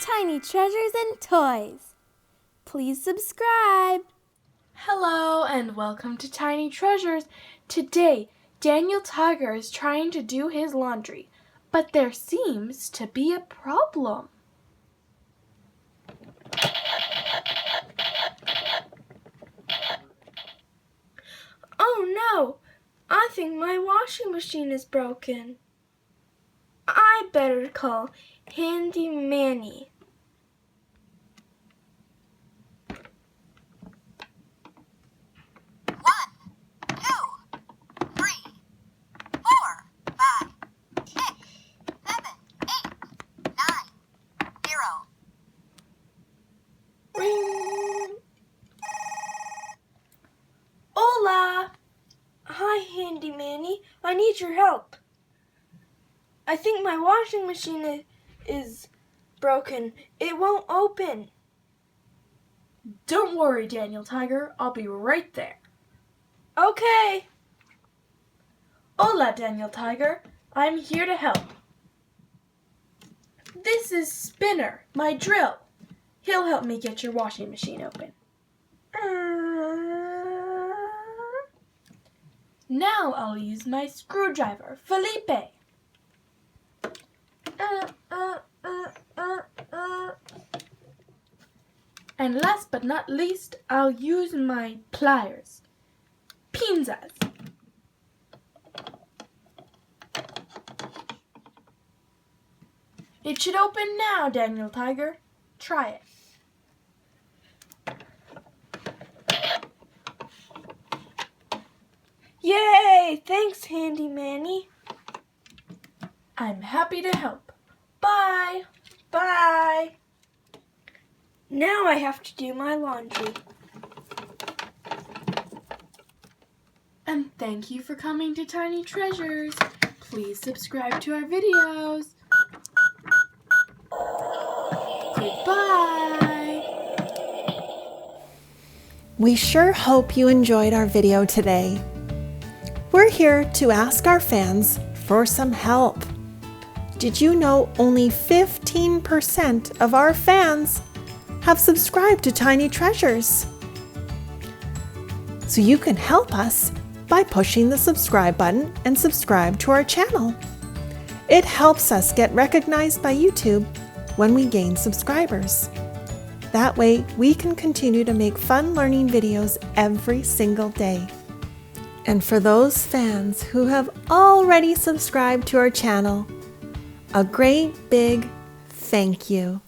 Tiny Treasures and Toys. Please subscribe. Hello and welcome to Tiny Treasures. Today, Daniel Tiger is trying to do his laundry, but there seems to be a problem. Oh no! I think my washing machine is broken. I better call Handy Manny. Hola! Hi, Handy Manny. I need your help. I think my washing machine is broken. It won't open. Don't worry, Daniel Tiger. I'll be right there. Okay. Hola, Daniel Tiger. I'm here to help. This is Spinner, my drill. He'll help me get your washing machine open. Now I'll use my screwdriver, Felipe. And last but not least, I'll use my pliers, Pinzas. It should open now, Daniel Tiger. Try it. Yay! Thanks, Handy Manny. I'm happy to help. Bye. Bye. Now I have to do my laundry. And thank you for coming to Tiny Treasures. Please subscribe to our videos. Goodbye. We sure hope you enjoyed our video today. We're here to ask our fans for some help. Did you know only 15% of our fans have subscribed to Tiny Treasures? So you can help us by pushing the subscribe button and subscribe to our channel. It helps us get recognized by YouTube when we gain subscribers. That way we can continue to make fun learning videos every single day. And for those fans who have already subscribed to our channel, a great big thank you.